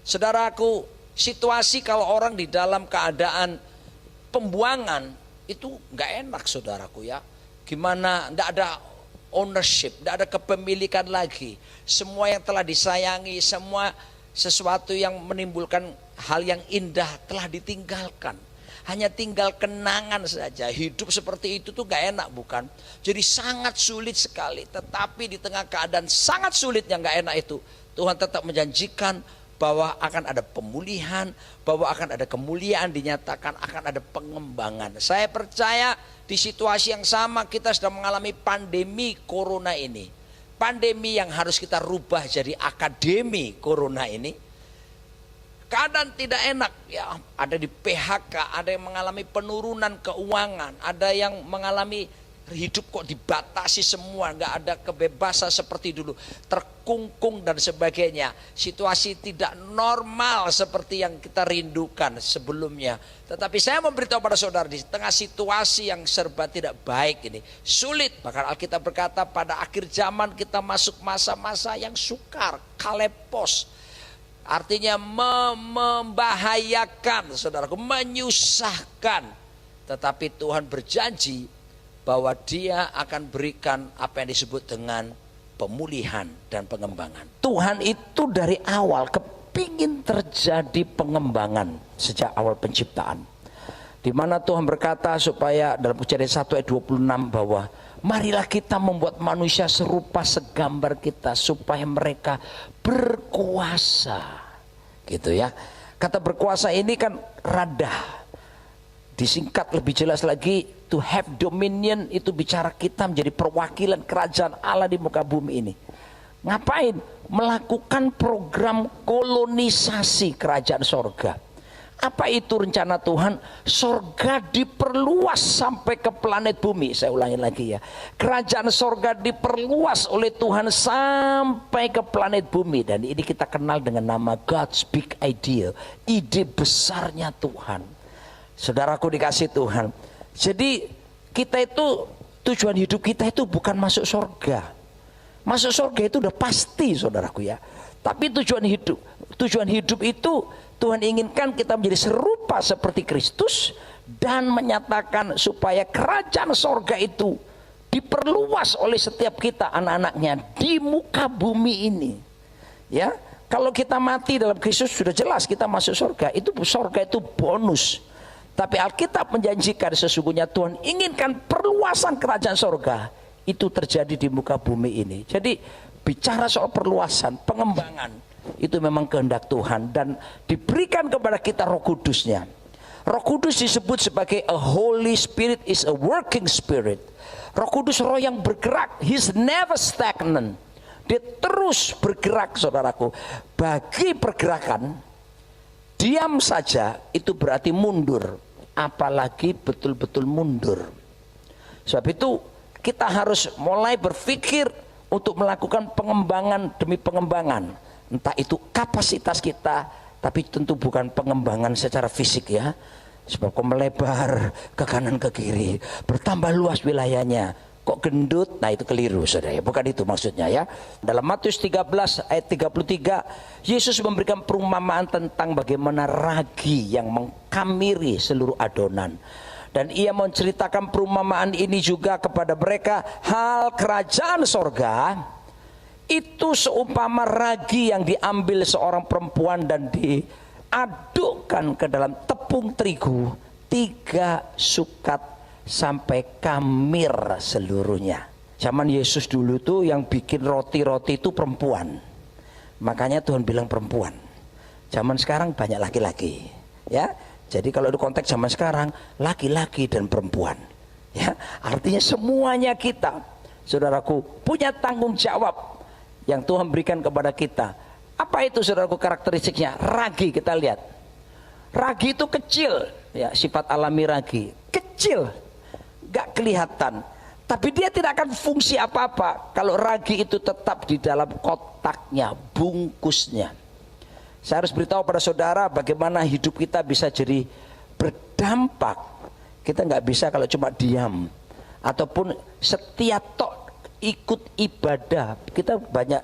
Saudaraku, situasi kalau orang di dalam keadaan pembuangan itu nggak enak, saudaraku ya. Gimana, nggak ada ownership, nggak ada kepemilikan lagi. Semua yang telah disayangi, semua sesuatu yang menimbulkan hal yang indah telah ditinggalkan. Hanya tinggal kenangan saja. Hidup seperti itu tuh gak enak, bukan? Jadi sangat sulit sekali. Tetapi di tengah keadaan sangat sulit yang gak enak itu, Tuhan tetap menjanjikan bahwa akan ada pemulihan, bahwa akan ada kemuliaan dinyatakan, akan ada pengembangan. Saya percaya di situasi yang sama kita sedang mengalami pandemi corona ini. Pandemi yang harus kita rubah jadi akademi corona ini. Keadaan tidak enak ya, ada di PHK, ada yang mengalami penurunan keuangan, ada yang mengalami hidup kok dibatasi semua, nggak ada kebebasan seperti dulu, terkungkung dan sebagainya. Situasi tidak normal seperti yang kita rindukan sebelumnya. Tetapi saya memberitahu pada saudara, di tengah situasi yang serba tidak baik ini, sulit, bahkan Alkitab berkata pada akhir zaman kita masuk masa-masa yang sukar, kalepos. Artinya membahayakan, saudaraku, menyusahkan. Tetapi Tuhan berjanji bahwa Dia akan berikan apa yang disebut dengan pemulihan dan pengembangan. Tuhan itu dari awal kepingin terjadi pengembangan sejak awal penciptaan. Di mana Tuhan berkata supaya dalam Kejadian 1 ayat 26 bahwa marilah kita membuat manusia serupa segambar kita supaya mereka berkuasa. Gitu ya. Kata berkuasa ini kan radah. Disingkat lebih jelas lagi, to have dominion itu bicara kita menjadi perwakilan kerajaan Allah di muka bumi ini. Ngapain? Melakukan program kolonisasi kerajaan sorga. Apa itu rencana Tuhan? Sorga diperluas sampai ke planet bumi. Saya ulangi lagi ya. Kerajaan sorga diperluas oleh Tuhan sampai ke planet bumi. Dan ini kita kenal dengan nama God's Big Idea. Ide besarnya Tuhan. Saudaraku dikasih Tuhan. Jadi kita itu, tujuan hidup kita itu bukan masuk sorga. Masuk sorga itu udah pasti, saudaraku ya. Tapi tujuan hidup itu Tuhan inginkan kita menjadi serupa seperti Kristus dan menyatakan supaya kerajaan sorga itu diperluas oleh setiap kita anak-anaknya di muka bumi ini. Ya, kalau kita mati dalam Kristus sudah jelas kita masuk sorga. Itu sorga itu bonus. Tapi Alkitab menjanjikan sesungguhnya Tuhan inginkan perluasan kerajaan sorga itu terjadi di muka bumi ini. Jadi bicara soal perluasan, pengembangan, itu memang kehendak Tuhan dan diberikan kepada kita Roh Kudusnya. Roh Kudus disebut sebagai a Holy Spirit, is a working spirit. Roh Kudus roh yang bergerak, he's never stagnant. Dia terus bergerak, saudaraku. Bagi pergerakan, diam saja itu berarti mundur, apalagi betul-betul mundur. Sebab itu kita harus mulai berpikir untuk melakukan pengembangan demi pengembangan. Entah itu kapasitas kita, tapi tentu bukan pengembangan secara fisik ya. Sebab kok melebar ke kanan ke kiri, bertambah luas wilayahnya, kok gendut, nah itu keliru saudara ya. Bukan itu maksudnya ya. Dalam Matius 13 ayat 33, Yesus memberikan perumpamaan tentang bagaimana ragi yang mengkamiri seluruh adonan. Dan ia menceritakan perumpamaan ini juga kepada mereka, hal kerajaan sorga itu seumpama ragi yang diambil seorang perempuan dan diadukkan ke dalam tepung terigu 3 sukat sampai kamir seluruhnya. Zaman Yesus dulu tuh yang bikin roti-roti itu perempuan. Makanya Tuhan bilang perempuan. Zaman sekarang banyak laki-laki, ya. Jadi kalau di konteks zaman sekarang laki-laki dan perempuan, ya. Artinya semuanya kita, saudaraku, punya tanggung jawab yang Tuhan berikan kepada kita. Apa itu saudaraku karakteristiknya? Ragi, kita lihat. Ragi itu kecil, ya, sifat alami ragi. Kecil, gak kelihatan. Tapi dia tidak akan fungsi apa-apa kalau ragi itu tetap di dalam kotaknya, bungkusnya. Saya harus beritahu pada saudara bagaimana hidup kita bisa jadi berdampak. Kita nggak bisa kalau cuma diam ataupun setia tok ikut ibadah. Kita banyak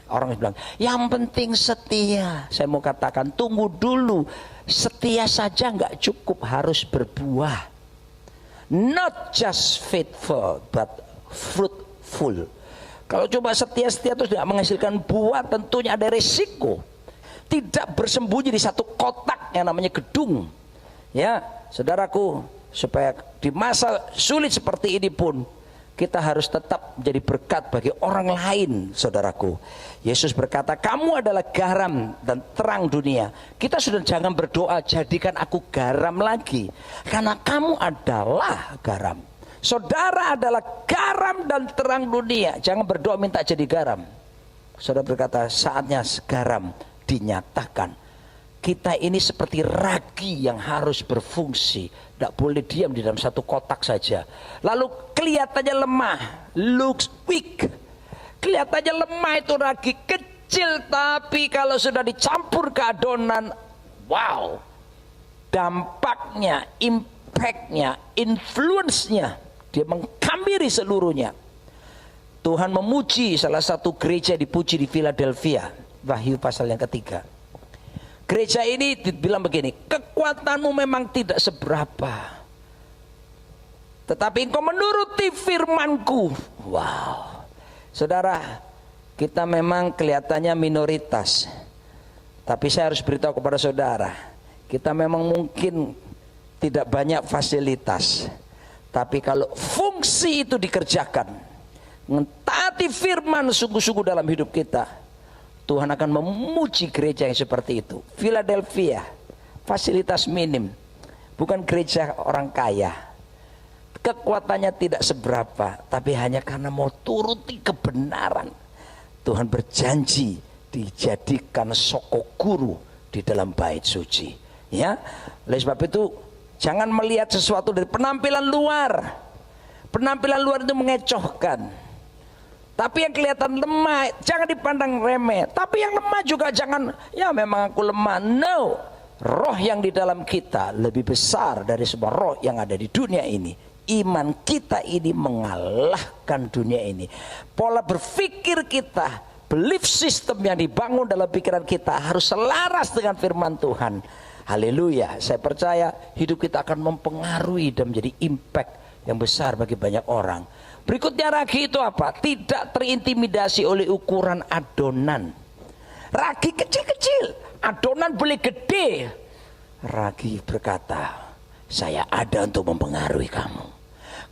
Orang bilang, yang penting setia. Saya mau katakan, tunggu dulu. Setia saja nggak cukup, harus berbuah. Not just faithful, but fruitful. Kalau coba setia-setia terus tidak menghasilkan buah, tentunya ada resiko. Tidak bersembunyi di satu kotak yang namanya gedung. Ya, saudaraku, supaya di masa sulit seperti ini pun kita harus tetap menjadi berkat bagi orang lain, saudaraku. Yesus berkata, kamu adalah garam dan terang dunia. Kita sudah jangan berdoa, jadikan aku garam lagi. Karena kamu adalah garam. Saudara adalah garam dan terang dunia. Jangan berdoa minta jadi garam. Saudara berkata, saatnya garam dinyatakan. Kita ini seperti ragi yang harus berfungsi. Tidak boleh diam di dalam satu kotak saja. Lalu kelihatannya lemah, looks weak. Kelihatannya lemah itu ragi kecil, tapi kalau sudah dicampur ke adonan, wow, dampaknya, impactnya, influence-nya, dia menghampiri seluruhnya. Tuhan memuji salah satu gereja dipuji di Philadelphia, Wahyu pasal yang ketiga. Gereja ini dibilang begini, kekuatanmu memang tidak seberapa, tetapi engkau menuruti firmanku. Wow, saudara, kita memang kelihatannya minoritas, tapi saya harus beritahu kepada saudara, kita memang mungkin tidak banyak fasilitas, tapi kalau fungsi itu dikerjakan, mentaati firman sungguh-sungguh dalam hidup kita, Tuhan akan memuji gereja yang seperti itu. Philadelphia, fasilitas minim, bukan gereja orang kaya. Kekuatannya tidak seberapa, tapi hanya karena mau turuti kebenaran. Tuhan berjanji dijadikan soko guru di dalam bait suci. Ya, oleh sebab itu jangan melihat sesuatu dari penampilan luar. Penampilan luar itu mengecohkan. Tapi yang kelihatan lemah jangan dipandang remeh. Tapi yang lemah juga jangan, ya memang aku lemah. No, roh yang di dalam kita lebih besar dari semua roh yang ada di dunia ini. Iman kita ini mengalahkan dunia ini. Pola berpikir kita, belief system yang dibangun dalam pikiran kita harus selaras dengan firman Tuhan. Haleluya. Saya percaya hidup kita akan mempengaruhi dan menjadi impact yang besar bagi banyak orang. Berikutnya ragi itu apa? Tidak terintimidasi oleh ukuran adonan. Ragi kecil-kecil, adonan boleh gede. Ragi berkata, saya ada untuk mempengaruhi kamu.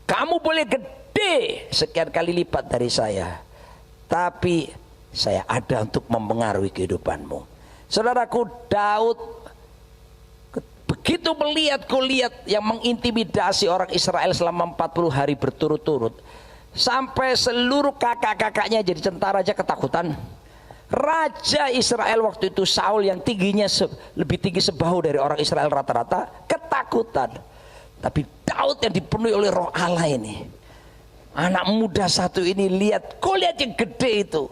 Kamu boleh gede sekian kali lipat dari saya, tapi saya ada untuk mempengaruhi kehidupanmu. Saudaraku, Daud begitu melihat Goliat yang mengintimidasi orang Israel selama 40 hari berturut-turut, sampai seluruh kakak-kakaknya jadi tentara aja ketakutan. Raja Israel waktu itu Saul yang tingginya lebih tinggi sebahu dari orang Israel rata-rata, ketakutan. Tapi Daud yang dipenuhi oleh roh Allah ini, anak muda satu ini, lihat Goliat yang gede itu.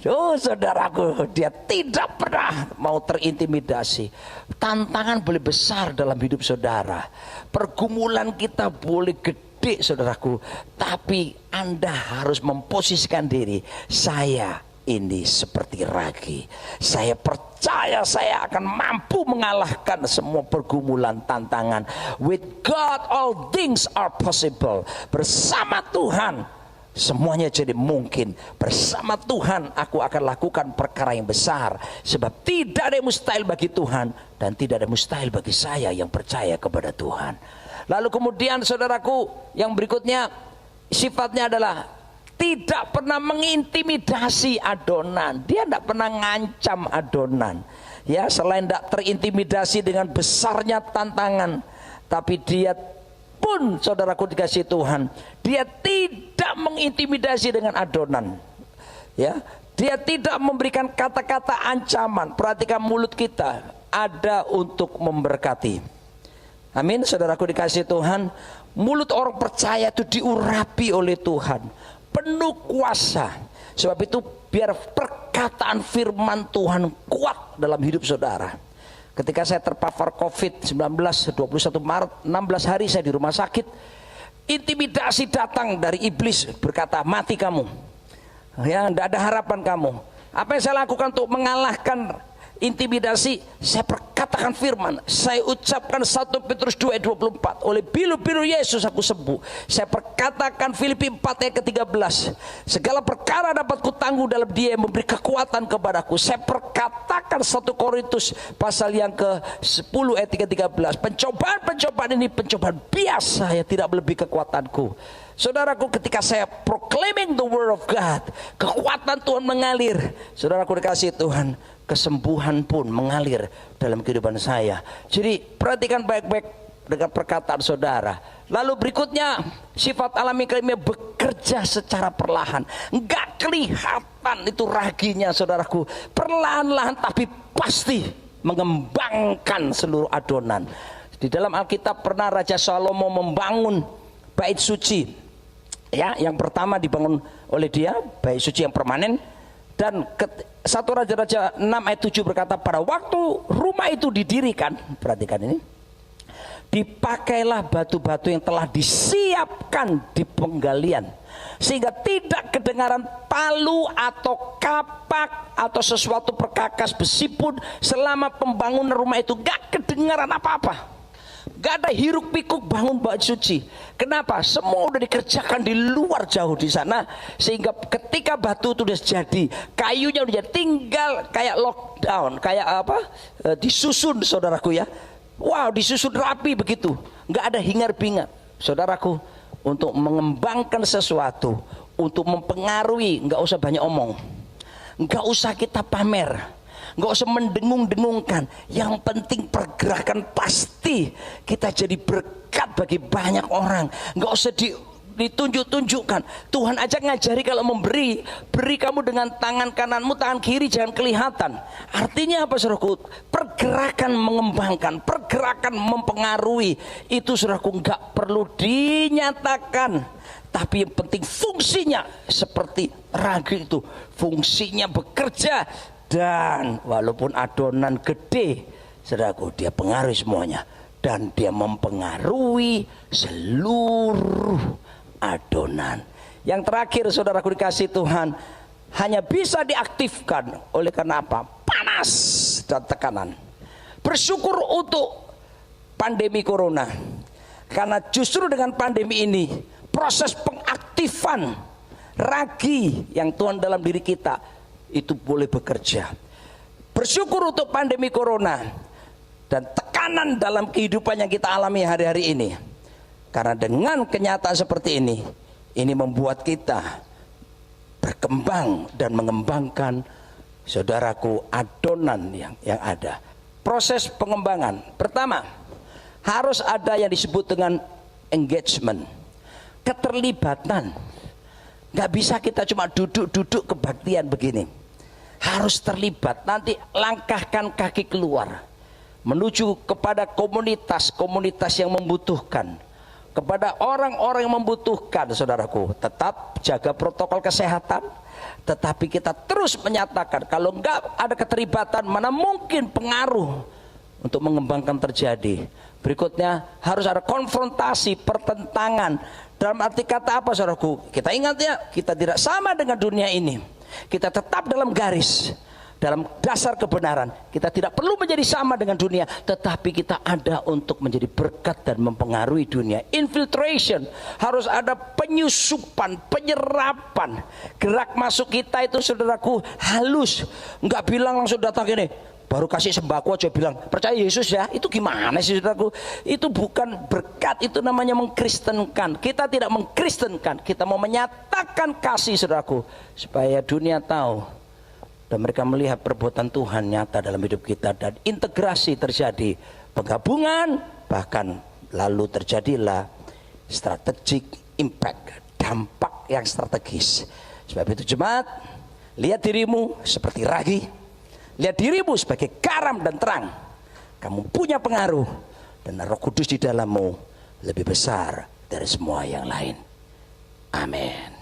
Oh saudaraku, dia tidak pernah mau terintimidasi. Tantangan boleh besar dalam hidup saudara, pergumulan kita boleh gede saudaraku, tapi Anda harus memposisikan diri, saya ini seperti ragi. Saya percaya saya akan mampu mengalahkan semua pergumulan, tantangan. With God all things are possible. Bersama Tuhan semuanya jadi mungkin. Bersama Tuhan aku akan lakukan perkara yang besar. Sebab tidak ada yang mustahil bagi Tuhan, dan tidak ada yang mustahil bagi saya yang percaya kepada Tuhan. Lalu kemudian saudaraku, yang berikutnya sifatnya adalah tidak pernah mengintimidasi adonan. Dia tidak pernah ngancam adonan. Ya, selain tidak terintimidasi dengan besarnya tantangan, tapi dia pun saudaraku dikasih Tuhan, dia tidak mengintimidasi dengan adonan. Ya, dia tidak memberikan kata-kata ancaman. Perhatikan mulut kita, ada untuk memberkati. Amin, saudaraku dikasih Tuhan. Mulut orang percaya itu diurapi oleh Tuhan, penuh kuasa. Sebab itu biar perkataan firman Tuhan kuat dalam hidup saudara. Ketika saya terpapar COVID-19 21 Maret, 16 hari saya di rumah sakit, intimidasi datang dari iblis berkata, mati kamu, ya tidak ada harapan kamu. Apa yang saya lakukan untuk mengalahkan intimidasi? Saya perkatakan firman, saya ucapkan 1 Petrus 2 ayat 24, oleh bilu-bilu Yesus aku sembuh. Saya perkatakan Filipi 4 ayat ke-13, segala perkara dapat kutanggung dalam Dia yang memberi kekuatan kepadaku. Saya perkatakan 1 Korintus pasal yang ke-10 ayat 13, pencobaan-pencobaan ini pencobaan biasa yang tidak melebihi kekuatanku. Saudaraku, ketika saya proclaiming the word of God, kekuatan Tuhan mengalir. Saudaraku dikasih Tuhan, kesembuhan pun mengalir dalam kehidupan saya. Jadi perhatikan baik-baik dengan perkataan saudara. Lalu berikutnya, sifat alami kelimnya bekerja secara perlahan. Enggak kelihatan itu raginya saudaraku. Perlahan-lahan tapi pasti mengembangkan seluruh adonan. Di dalam Alkitab pernah Raja Salomo membangun bait suci. Ya, yang pertama dibangun oleh dia, bait suci yang permanen. Dan 1 Raja-Raja 6 ayat 7 berkata, pada waktu rumah itu didirikan, perhatikan ini, dipakailah batu-batu yang telah disiapkan di penggalian, sehingga tidak kedengaran palu atau kapak atau sesuatu perkakas besi pun selama pembangunan rumah itu. Gak kedengaran apa-apa, gak ada hiruk pikuk bangun bait suci. Kenapa? Semua udah dikerjakan di luar jauh di sana, sehingga ketika batu itu udah jadi, kayunya udah jadi, tinggal kayak lockdown, kayak apa, disusun saudaraku ya. Wow, disusun rapi begitu, nggak ada hingar-bingar. Saudaraku, untuk mengembangkan sesuatu, untuk mempengaruhi, nggak usah banyak omong, nggak usah kita pamer, nggak usah mendengung-dengungkan. Yang penting pergerakan pasti kita jadi berkat bagi banyak orang. Nggak usah ditunjuk-tunjukkan. Tuhan aja ngajari kalau memberi, beri kamu dengan tangan kananmu, tangan kiri jangan kelihatan. Artinya apa saudaraku? Pergerakan mengembangkan, pergerakan mempengaruhi. Itu saudaraku nggak perlu dinyatakan, tapi yang penting fungsinya seperti ragi itu, fungsinya bekerja. Dan walaupun adonan gede, saudaraku, dia pengaruhi semuanya. Dan dia mempengaruhi seluruh adonan. Yang terakhir saudaraku dikasih Tuhan, hanya bisa diaktifkan oleh karena apa? Panas dan tekanan. Bersyukur untuk pandemi corona, karena justru dengan pandemi ini proses pengaktifan ragi yang Tuhan dalam diri kita itu boleh bekerja. Bersyukur untuk pandemi corona dan tekanan dalam kehidupan yang kita alami hari-hari ini, karena dengan kenyataan seperti ini membuat kita berkembang dan mengembangkan saudaraku adonan yang ada. Proses pengembangan pertama, harus ada yang disebut dengan engagement, keterlibatan. Gak bisa kita cuma duduk-duduk kebaktian begini, harus terlibat. Nanti langkahkan kaki keluar menuju kepada komunitas yang membutuhkan, kepada orang-orang yang membutuhkan. Saudaraku, tetap jaga protokol kesehatan, tetapi kita terus menyatakan kalau enggak ada keterlibatan, mana mungkin pengaruh untuk mengembangkan terjadi. Berikutnya harus ada konfrontasi, pertentangan. Dalam arti kata apa saudaraku? Kita ingat ya, kita tidak sama dengan dunia ini. Kita tetap dalam garis, dalam dasar kebenaran. Kita tidak perlu menjadi sama dengan dunia, tetapi kita ada untuk menjadi berkat dan mempengaruhi dunia. Infiltration, harus ada penyusupan, penyerapan. Gerak masuk kita itu saudaraku halus, nggak bilang langsung datang gini, baru kasih sembako aja bilang percaya Yesus ya. Itu gimana sih saudaraku? Itu bukan berkat, itu namanya mengkristenkan. Kita tidak mengkristenkan, kita mau menyatakan kasih saudaraku, supaya dunia tahu dan mereka melihat perbuatan Tuhan nyata dalam hidup kita, dan integrasi terjadi, penggabungan, bahkan lalu terjadilah strategic impact, dampak yang strategis. Sebab itu jemaat, lihat dirimu seperti ragi, lihat dirimu sebagai garam dan terang. Kamu punya pengaruh, dan Roh Kudus di dalammu lebih besar dari semua yang lain. Amin.